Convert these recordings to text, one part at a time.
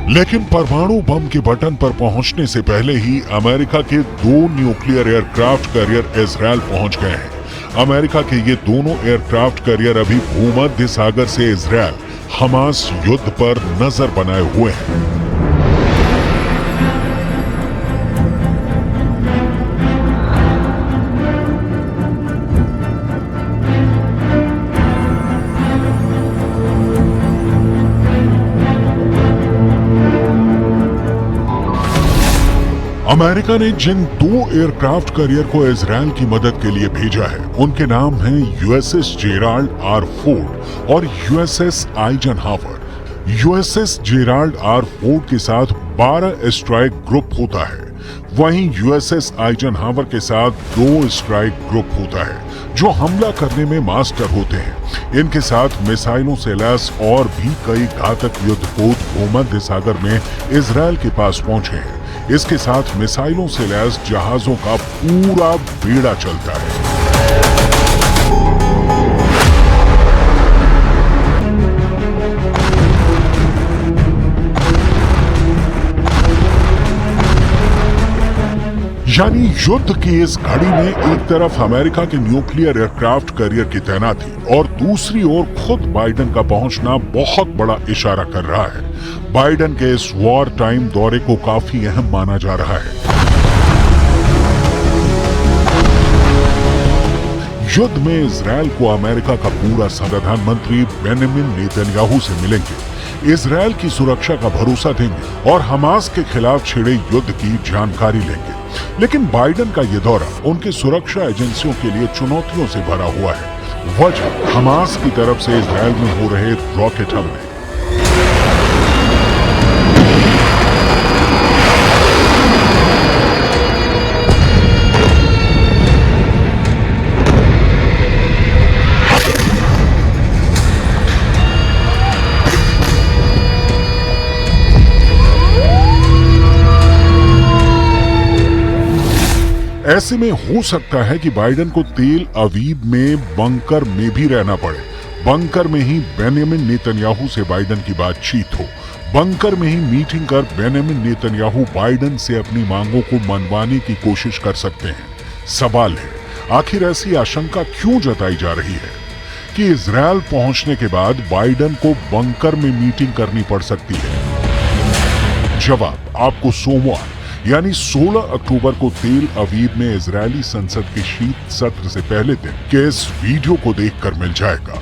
लेकिन परमाणु बम के बटन पर पहुंचने से पहले ही अमेरिका के 2 न्यूक्लियर एयरक्राफ्ट कैरियर इजरायल पहुंच गए हैं। अमेरिका के ये दोनों एयरक्राफ्ट कैरियर अभी भूमध्य सागर से इजरायल हमास युद्ध पर नजर बनाए हुए हैं। अमेरिका ने जिन 2 एयरक्राफ्ट कैरियर को इजरायल की मदद के लिए भेजा है उनके नाम हैं यूएसएस जेराल्ड आर फोर्ड और USS Eisenhower. USS Gerald R Ford के साथ 12 स्ट्राइक ग्रुप होता है, वहीं यूएसएस आइजनहावर के साथ 2 स्ट्राइक ग्रुप होता है जो हमला करने में मास्टर होते हैं। इनके साथ मिसाइलों से लैस और भी कई घातक युद्धपोत भूमध्य सागर में इजरायल के पास पहुंचे हैं। इसके साथ मिसाइलों से लैस जहाजों का पूरा बेड़ा चलता है। यानी युद्ध की इस घड़ी में एक तरफ अमेरिका के न्यूक्लियर एयरक्राफ्ट कैरियर की तैनाती और दूसरी ओर खुद बाइडेन का पहुंचना बहुत बड़ा इशारा कर रहा है। बाइडेन के इस वॉर टाइम दौरे को काफी अहम माना जा रहा है। युद्ध में इजरायल को अमेरिका का पूरा प्रधानमंत्री बेंजामिन नेतन्याहू से मिलेंगे, इजरायल की सुरक्षा का भरोसा देंगे और हमास के खिलाफ छिड़े युद्ध की जानकारी लेंगे। लेकिन बाइडेन का ये दौरा उनकी सुरक्षा एजेंसियों के लिए चुनौतियों से भरा हुआ है। वजह हमास की तरफ से इजरायल में हो रहे रॉकेट हमले। ऐसे में हो सकता है कि बाइडेन को तेल अवीव में बंकर में भी रहना पड़े। बंकर में ही बेंजामिन नेतन्याहू से बाइडेन की बातचीत हो। बंकर में ही मीटिंग कर बेंजामिन नेतन्याहू बाइडेन से अपनी मांगों को मनवाने की कोशिश कर सकते हैं। सवाल है, आखिर ऐसी आशंका क्यों जताई जा रही है कि इजरायल पहुंचने के बाद बाइडेन को बंकर में मीटिंग करनी पड़ सकती है? जवाब आपको सोमवार यानी 16 अक्टूबर को तेल अवीव में इजरायली संसद के शीत सत्र से पहले दिन के इस वीडियो को देखकर मिल जाएगा।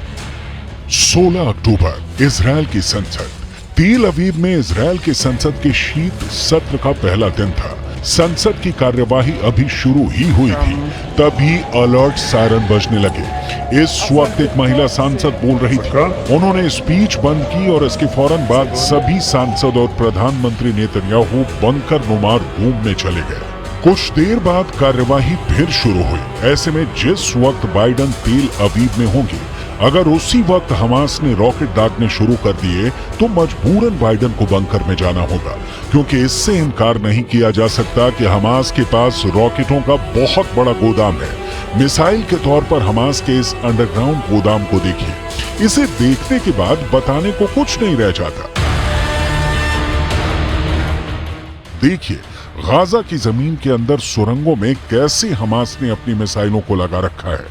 16 अक्टूबर इजरायल की संसद। तेल अवीव में इजरायल के संसद के शीत सत्र का पहला दिन था। संसद की कार्यवाही अभी शुरू ही हुई थी, तभी अलर्ट सायरन बजने लगे। इस वक्त एक महिला सांसद बोल रही थी। उन्होंने स्पीच बंद की और इसके फौरन बाद सभी सांसद और प्रधानमंत्री नेतन्याहू बंकर नुमा रूम में चले गए। कुछ देर बाद कार्यवाही फिर शुरू हुई। ऐसे में जिस वक्त बाइडेन तेल अवीव में होंगे, अगर उसी वक्त हमास ने रॉकेट दागने शुरू कर दिए तो मजबूरन बाइडेन को बंकर में जाना होगा, क्योंकि इससे इनकार नहीं किया जा सकता कि हमास के पास रॉकेटों का बहुत बड़ा गोदाम है। मिसाइल के तौर पर हमास के इस अंडरग्राउंड गोदाम को देखिए। इसे देखने के बाद बताने को कुछ नहीं रह जाता। देखिए, गाजा की जमीन के अंदर सुरंगों में कैसे हमास ने अपनी मिसाइलों को लगा रखा है।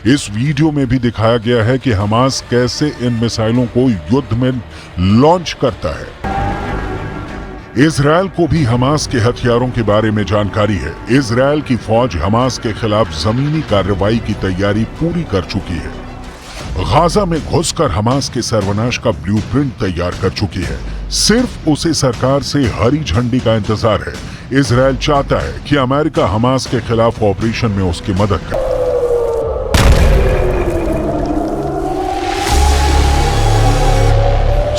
इस वीडियो में भी दिखाया गया है कि हमास कैसे इन मिसाइलों को युद्ध में लॉन्च करता है। इजरायल को भी हमास के हथियारों के बारे में जानकारी है। इजरायल की फौज हमास के खिलाफ जमीनी कार्रवाई की तैयारी पूरी कर चुकी है। गाजा में घुसकर हमास के सर्वनाश का ब्लूप्रिंट तैयार कर चुकी है। सिर्फ उसे सरकार से हरी झंडी का इंतजार है। इजरायल चाहता है कि अमेरिका हमास के खिलाफ ऑपरेशन में उसकी मदद करे।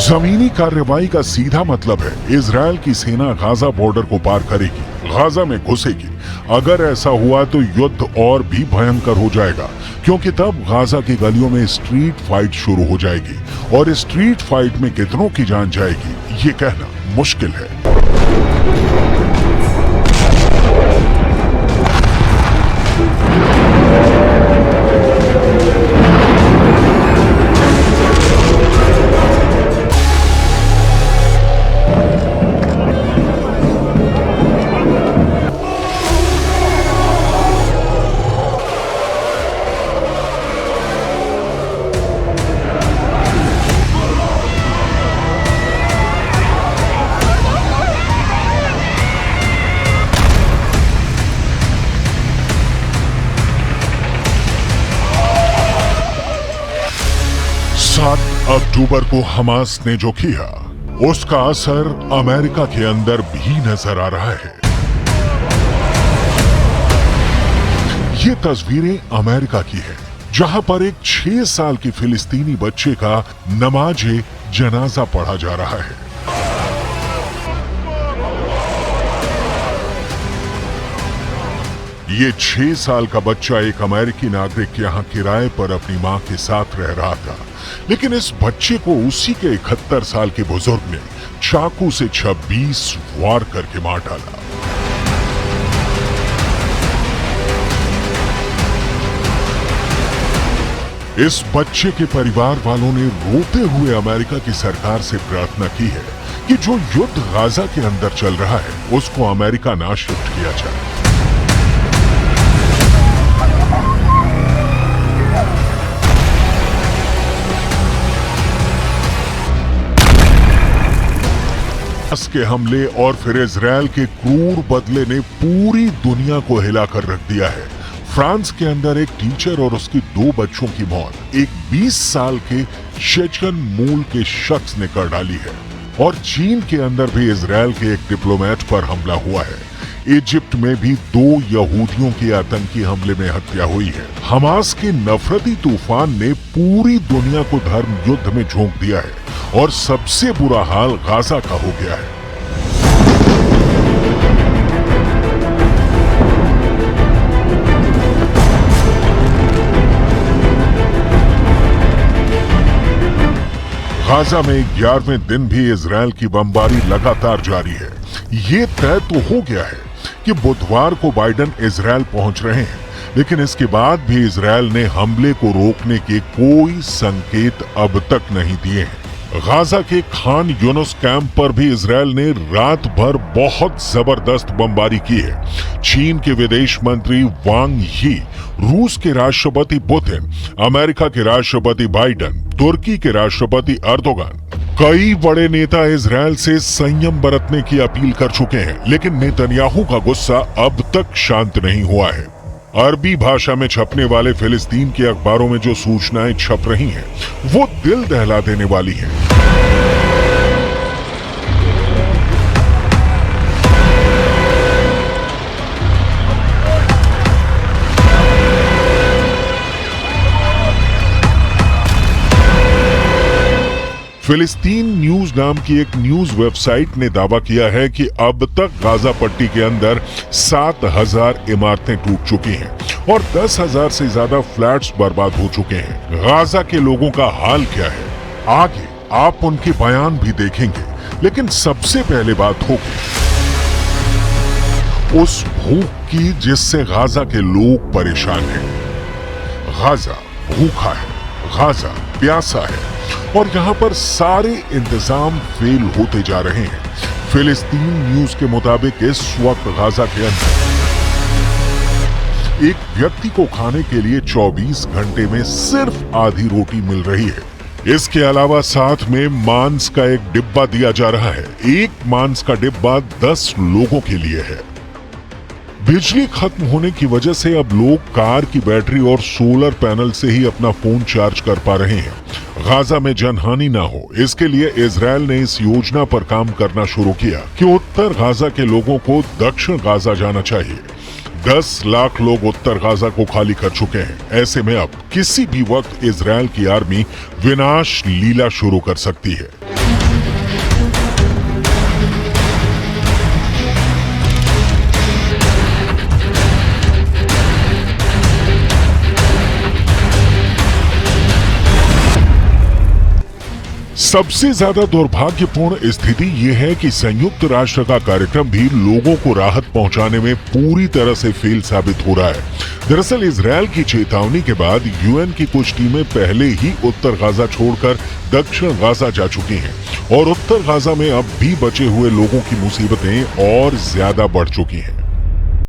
जमीनी कार्रवाई का सीधा मतलब है इजरायल की सेना गाजा बॉर्डर को पार करेगी, गाजा में घुसेगी। अगर ऐसा हुआ तो युद्ध और भी भयंकर हो जाएगा, क्योंकि तब गाजा की गलियों में स्ट्रीट फाइट शुरू हो जाएगी और स्ट्रीट फाइट में कितनों की जान जाएगी ये कहना मुश्किल है। अक्टूबर को हमास ने जो किया, उसका असर अमेरिका के अंदर भी नजर आ रहा है। ये तस्वीरें अमेरिका की है, जहां पर एक 6 साल के फिलिस्तीनी बच्चे का नमाजे जनाजा पढ़ा जा रहा है। ये 6 साल का बच्चा एक अमेरिकी नागरिक के यहाँ किराए पर अपनी मां के साथ रह रहा था, लेकिन इस बच्चे को उसी के 71 साल के बुजुर्ग ने चाकू से 26 वार करके मार डाला। इस बच्चे के परिवार वालों ने रोते हुए अमेरिका की सरकार से प्रार्थना की है कि जो युद्ध गाजा के अंदर चल रहा है, उसको अमेरिका ना शिफ्ट किया जाए। के हमले और फिर इजरायल के क्रूर बदले ने पूरी दुनिया को हिलाकर रख दिया है। फ्रांस के अंदर एक टीचर और उसकी 2 बच्चों की मौत एक 20 साल के चेचन मूल के शख्स ने कर डाली है। और चीन के अंदर भी इजरायल के एक डिप्लोमेट पर हमला हुआ है। इजिप्ट में भी 2 यहूदियों के आतंकी हमले में हत्या हुई है। हमास के नफरती तूफान ने पूरी दुनिया को धर्म युद्ध में झोंक दिया है और सबसे बुरा हाल गाजा का हो गया है। गाजा में 11वें दिन भी इजरायल की बमबारी लगातार जारी है। ये तय तो हो गया है कि बुधवार को बाइडन इजरायल पहुंच रहे हैं, लेकिन इसके बाद भी इजरायल ने हमले को रोकने के कोई संकेत अब तक नहीं दिए हैं। गाजा के खान यूनुस कैंप पर भी इजरायल ने रात भर बहुत जबरदस्त बमबारी की है। चीन के विदेश मंत्री वांग यी, रूस के राष्ट्रपति पुतिन, अमेरिका के राष्ट्रपति बाइडन, तुर्की के राष्ट्रपति अर्दोगान, कई बड़े नेता इजरायल से संयम बरतने की अपील कर चुके हैं, लेकिन नेतन्याहू का गुस्सा अब तक शांत नहीं हुआ है। अरबी भाषा में छपने वाले फिलिस्तीन के अखबारों में जो सूचनाएं छप रही हैं, वो दिल दहला देने वाली हैं। फिलिस्तीन न्यूज नाम की एक न्यूज वेबसाइट ने दावा किया है कि अब तक गाजा पट्टी के अंदर 7,000 इमारतें टूट चुकी हैं और 10,000 से ज्यादा फ्लैट्स बर्बाद हो चुके हैं। गाजा के लोगों का हाल क्या है, आगे आप उनके बयान भी देखेंगे, लेकिन सबसे पहले बात होगी उस भूख की जिससे गाजा के लोग परेशान हैं। गाजा भूखा है, गाजा प्यासा है और यहाँ पर सारे इंतजाम फेल होते जा रहे हैं। फिलिस्तीन न्यूज के मुताबिक इस वक्त गाजा के अंदर एक व्यक्ति को खाने के लिए 24 घंटे में सिर्फ आधी रोटी मिल रही है। इसके अलावा साथ में मांस का एक डिब्बा दिया जा रहा है। एक मांस का डिब्बा 10 लोगों के लिए है। बिजली खत्म होने की वजह से अब लोग कार की बैटरी और सोलर पैनल से ही अपना फोन चार्ज कर पा रहे हैं। गाजा में जनहानि ना हो, इसके लिए इजरायल ने इस योजना पर काम करना शुरू किया कि उत्तर गाजा के लोगों को दक्षिण गाजा जाना चाहिए। 10 लाख लोग उत्तर गाजा को खाली कर चुके हैं। ऐसे में अब किसी भी वक्त इजरायल की आर्मी विनाश लीला शुरू कर सकती है। सबसे ज्यादा दुर्भाग्यपूर्ण स्थिति ये है कि संयुक्त राष्ट्र का कार्यक्रम भी लोगों को राहत पहुंचाने में पूरी तरह से फेल साबित हो रहा है। दरअसल इजरायल की चेतावनी के बाद यूएन की कुछ टीमें पहले ही उत्तर गाजा छोड़कर दक्षिण गाजा जा चुकी हैं और उत्तर गाजा में अब भी बचे हुए लोगों की मुसीबतें और ज्यादा बढ़ चुकी हैं।